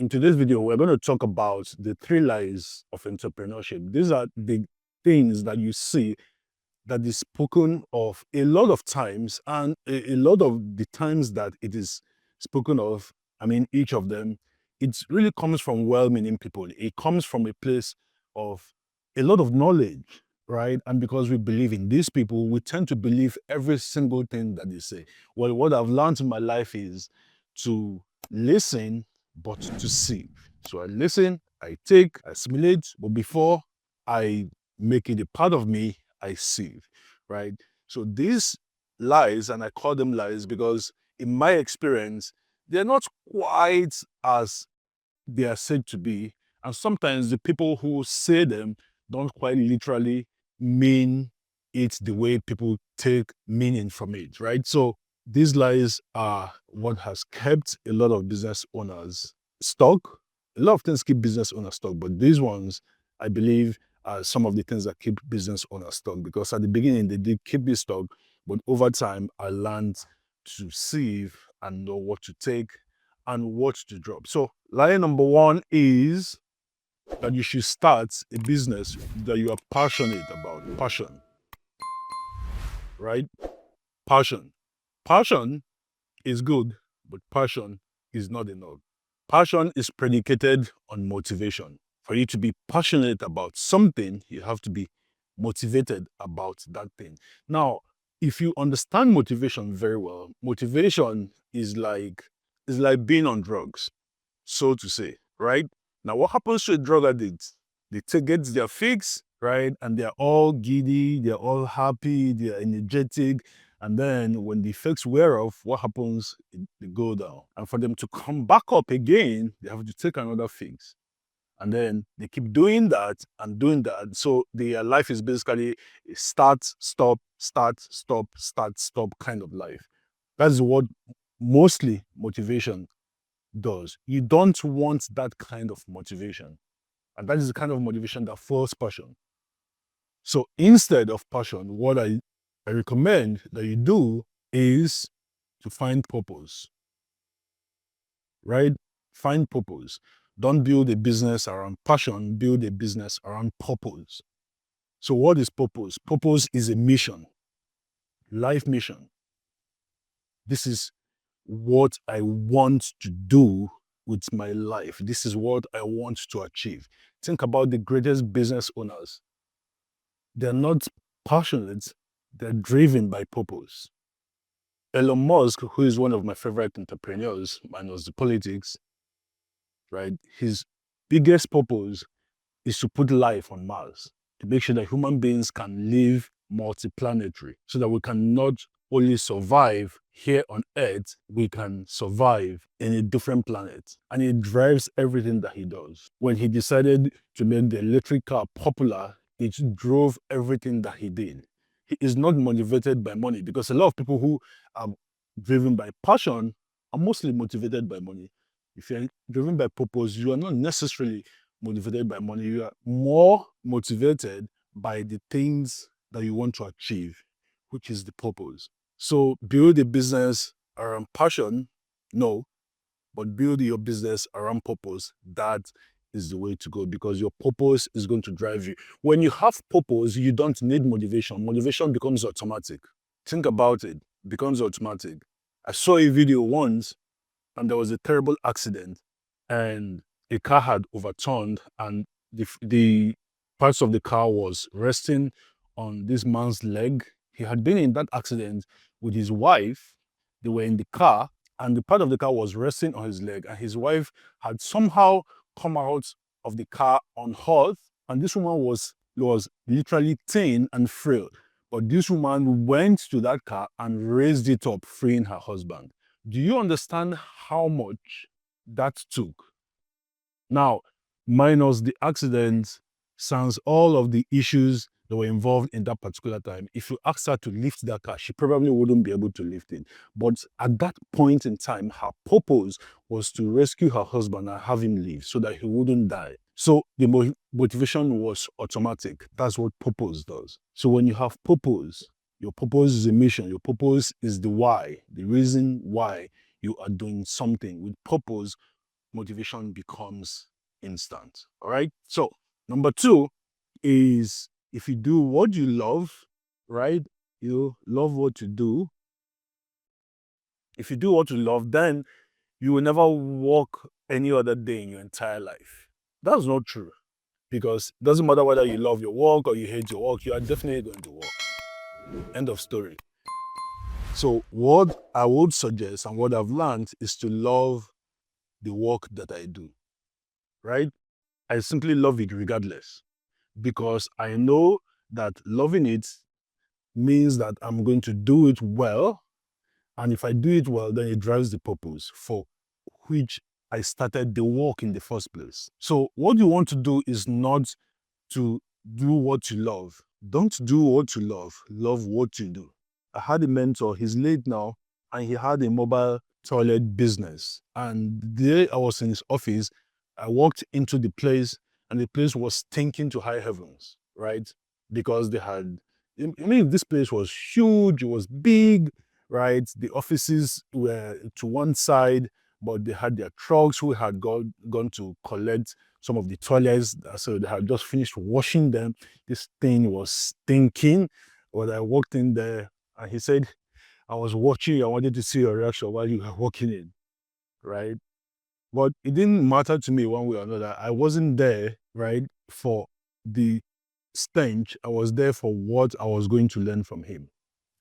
In today's video, we're going to talk about the three lies of entrepreneurship. These are the things that you see that is spoken of a lot of times, and a lot of the times that it is spoken of, I mean, each of them, it really comes from well-meaning people. It comes from a place of a lot of knowledge, right? And because we believe in these people, we tend to believe every single thing that they say. Well, what I've learned in my life is to listen, but to see. So I listen, I take, I assimilate, but before I make it a part of me, I see, right? So these lies, and I call them lies because in my experience, they're not quite as they are said to be. And sometimes the people who say them don't quite literally mean it the way people take meaning from it, right? So these lies are what has kept a lot of business owners stuck. A lot of things keep business owners stuck, but these ones, I believe, are some of the things that keep business owners stuck, because at the beginning they did keep me stuck, but over time I learned to sieve and know what to take and what to drop. So lie number one is that you should start a business that you are passionate about. Passion, right? Passion. Passion is good, but passion is not enough. Passion is predicated on motivation. For you to be passionate about something, you have to be motivated about that thing. Now, if you understand motivation very well, motivation is like being on drugs, so to say, right? Now, what happens to a drug addict? They get their fix, right? And they're all giddy, they're all happy, they're energetic. And then when the fix wear off, what happens? They go down. And for them to come back up again, they have to take another fix. And then they keep doing that and doing that. So their life is basically a start, stop, start, stop, start, stop kind of life. That's what mostly motivation does. You don't want that kind of motivation. And that is the kind of motivation that fuels passion. So instead of passion, what I recommend that you do is to find purpose, right? Find purpose. Don't build a business around passion, build a business around purpose. So what is purpose? Purpose is a mission, life mission. This is what I want to do with my life. This is what I want to achieve. Think about the greatest business owners. They're not passionate, they're driven by purpose. Elon Musk, who is one of my favorite entrepreneurs, minus the politics, right? His biggest purpose is to put life on Mars, to make sure that human beings can live multiplanetary, so that we can not only survive here on Earth, we can survive in a different planet. And it drives everything that he does. When he decided to make the electric car popular, it drove everything that he did. He is not motivated by money, because a lot of people who are driven by passion are mostly motivated by money. If you're driven by purpose, you are not necessarily motivated by money. You are more motivated by the things that you want to achieve, which is the purpose. So build a business around passion, no, but build your business around purpose. That is the way to go, because your purpose is going to drive you. When you have purpose, you don't need motivation. Motivation becomes automatic. Think about it, it becomes automatic. I saw a video once and there was a terrible accident, and a car had overturned, and the parts of the car was resting on this man's leg. He had been in that accident with his wife. They were in the car, and the part of the car was resting on his leg, and his wife had somehow come out of the car unhurt, and this woman was literally thin and frail. But this woman went to that car and raised it up, freeing her husband. Do you understand how much that took? Now, minus the accident, sans all of the issues that were involved in that particular time, if you asked her to lift that car, she probably wouldn't be able to lift it. But at that point in time, her purpose was to rescue her husband and have him live so that he wouldn't die. So the motivation was automatic. That's what purpose does. So when you have purpose, your purpose is a mission. Your purpose is the why, the reason why you are doing something. With purpose, motivation becomes instant. All right. So, number two is if you do what you love, right? You love what you do. If you do what you love, then you will never work any other day in your entire life. That's not true because it doesn't matter whether you love your work or you hate your work, you are definitely going to work. End of story. So, what I would suggest and what I've learned is to love the work that I do, right? I simply love it regardless because I know that loving it means that I'm going to do it well. And if I do it well, then it drives the purpose for which I started the work in the first place. So, what you want to do is not to do what you love. Don't do what you love what you do. I had a mentor, he's late now, and he had a mobile toilet business. And the day I was in his office, I walked into the place and the place was stinking to high heavens, right? Because they had, I mean, this place was huge, it was big, right? The offices were to one side, but they had their trucks who had gone to collect some of the toilets. So they had just finished washing them. This thing was stinking. When I walked in there, and he said, I was watching you. I wanted to see your reaction while you were walking in, right? But it didn't matter to me one way or another. I wasn't there, right, for the stench. I was there for what I was going to learn from him.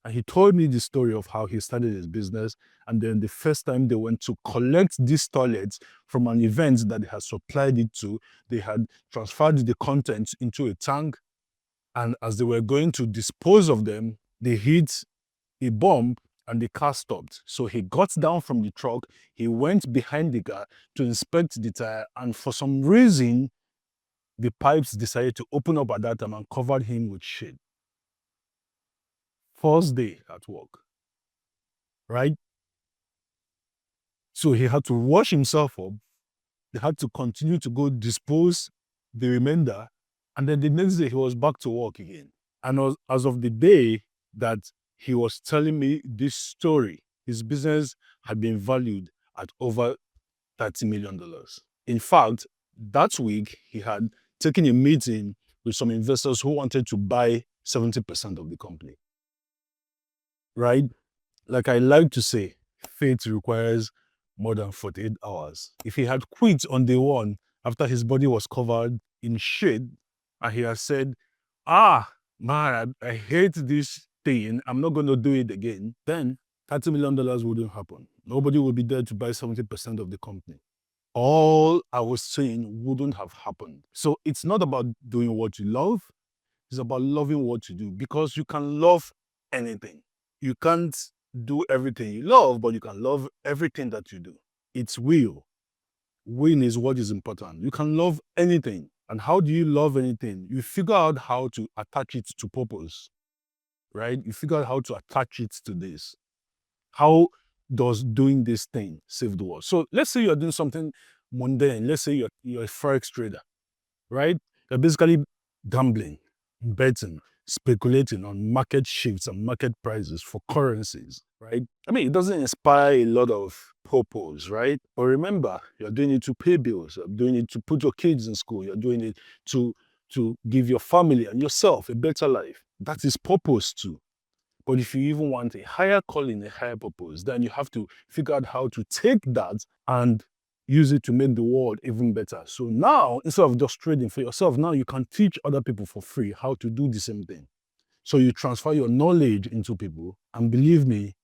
And he told me the story of how he started his business. And then the first time they went to collect these toilets from an event that they had supplied it to, they had transferred the contents into a tank. And as they were going to dispose of them, they hit a bomb and the car stopped. So he got down from the truck, he went behind the car to inspect the tire. And for some reason, the pipes decided to open up at that time and covered him with shit. First day at work, right? So he had to wash himself up. They had to continue to go dispose the remainder. And then the next day, he was back to work again. And as of the day that he was telling me this story, his business had been valued at over $30 million. In fact, that week, he had taken a meeting with some investors who wanted to buy 70% of the company. Right? Like I like to say, faith requires more than 48 hours. If he had quit on day one after his body was covered in shit and he had said, man, I hate this thing, I'm not going to do it again, then $30 million wouldn't happen. Nobody would be there to buy 70% of the company. All I was saying wouldn't have happened. So it's not about doing what you love, it's about loving what you do because you can love anything. You can't do everything you love, but you can love everything that you do. It's will. Win is what is important. You can love anything. And how do you love anything? You figure out how to attach it to purpose, right? You figure out how to attach it to this. How does doing this thing save the world? So let's say you're doing something mundane. Let's say you're a forex trader, right? You're basically gambling, betting, speculating on market shifts and market prices for currencies, right? I mean, it doesn't inspire a lot of purpose, right? But remember, you're doing it to pay bills, you're doing it to put your kids in school, you're doing it to give your family and yourself a better life. That is purpose too. But if you even want a higher calling, a higher purpose, then you have to figure out how to take that and use it to make the world even better. So now, instead of just trading for yourself, now you can teach other people for free how to do the same thing. So you transfer your knowledge into people. And believe me,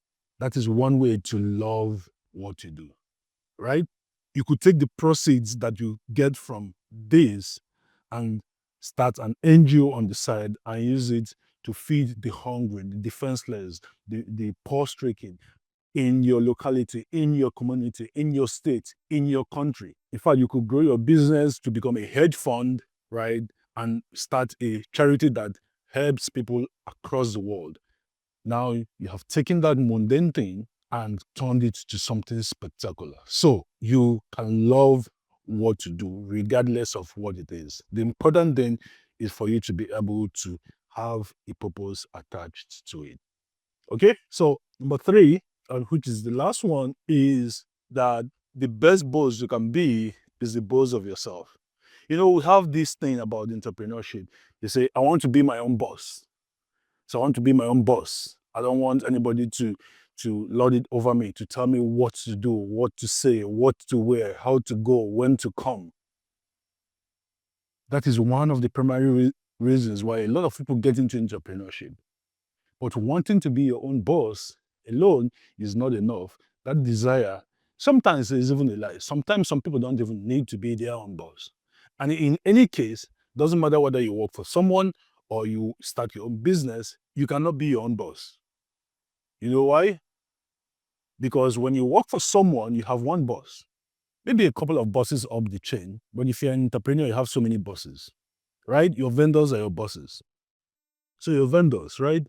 that is one way to love what you do, right? You could take the proceeds that you get from this and start an NGO on the side and use it to feed the hungry, the defenseless, the poor-stricken in your locality, in your community, in your state, in your country. In fact, you could grow your business to become a hedge fund, right? And start a charity that helps people across the world. Now you have taken that mundane thing and turned it to something spectacular. So you can love what you do regardless of what it is. The important thing is for you to be able to have a purpose attached to it. Okay? So number three, which is the last one, is that the best boss you can be is the boss of yourself. You know, we have this thing about entrepreneurship. You say, I want to be my own boss. So I want to be my own boss. I don't want anybody to lord it over me, to tell me what to do, what to say, what to wear, how to go, when to come. That is one of the primary reasons why a lot of people get into entrepreneurship. But wanting to be your own boss alone is not enough. That desire, sometimes is even a lie. Sometimes some people don't even need to be their own boss. And in any case, doesn't matter whether you work for someone or you start your own business, you cannot be your own boss. You know why? Because when you work for someone, you have one boss, maybe a couple of bosses up the chain. But if you're an entrepreneur, you have so many bosses, right? Your vendors are your bosses. So your vendors, right?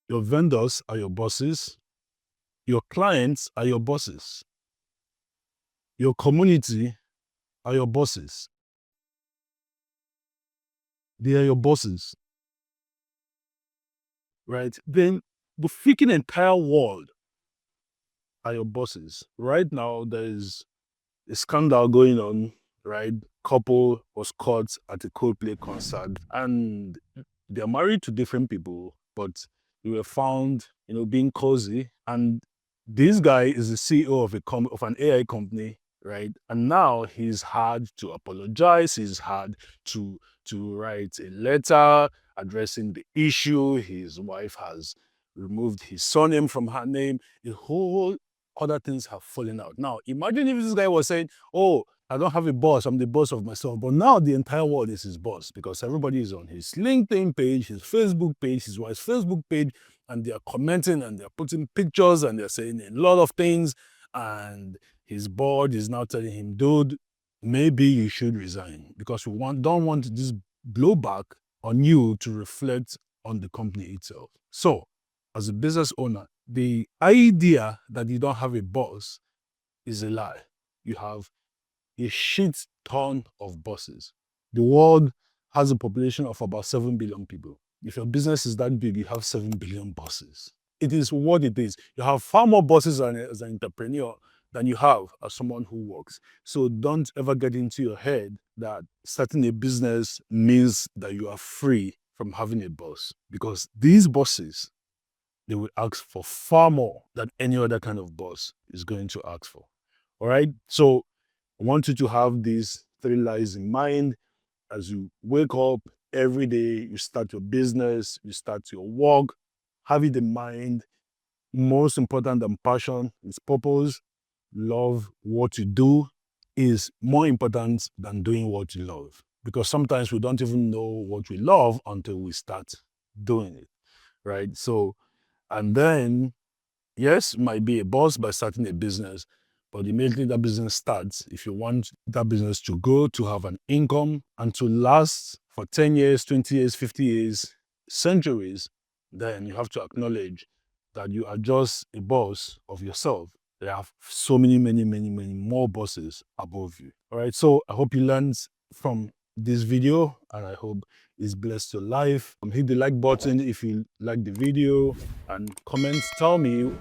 Your vendors are your bosses. Your clients are your bosses. Your community are your bosses. They are your bosses, right? Then the freaking entire world are your bosses. Right now, there's a scandal going on, right? Couple was caught at a Coldplay concert and they're married to different people, but they were found, being cozy. And this guy is the CEO of of an AI company, right? And now he's had to apologize. He's had to write a letter addressing the issue. His wife has removed his surname from her name. The whole other things have fallen out. Now, imagine if this guy was saying, oh, I don't have a boss, I'm the boss of myself. But now the entire world is his boss because everybody is on his LinkedIn page, his Facebook page, his wife's Facebook page, and they're commenting and they're putting pictures and they're saying a lot of things. And his board is now telling him, dude, maybe you should resign because we don't want this blowback on you to reflect on the company itself. So, as a business owner, the idea that you don't have a boss is a lie. You have a shit ton of bosses. The world has a population of about 7 billion people. If your business is that big, you have 7 billion bosses. It is what it is. You have far more bosses as an entrepreneur than you have as someone who works. So don't ever get into your head that starting a business means that you are free from having a boss. Because these bosses, they will ask for far more than any other kind of boss is going to ask for. All right. So I want you to have these 3 lies in mind as you wake up every day, you start your business, you start your work, have it in mind. Most important than passion is purpose. Love what you do is more important than doing what you love. Because sometimes we don't even know what we love until we start doing it. Right. So, and then yes, you might be a boss by starting a business, but immediately that business starts, if you want that business to grow, to have an income, and to last for 10 years, 20 years, 50 years, centuries, then you have to acknowledge that you are just a boss of yourself. There are so many, many, many, many more bosses above you. All right. So I hope you learned from this video and I hope it's blessed your life. Hit the like button if you like the video and comments. Tell me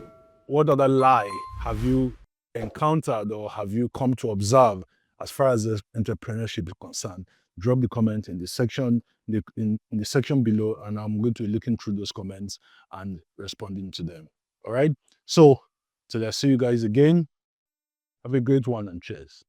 what other lie have you encountered or have you come to observe as far as the entrepreneurship is concerned. Drop the comment in the section in the section below, and I'm going to be looking through those comments and responding to them. All right. So till I see you guys again, have a great one and cheers.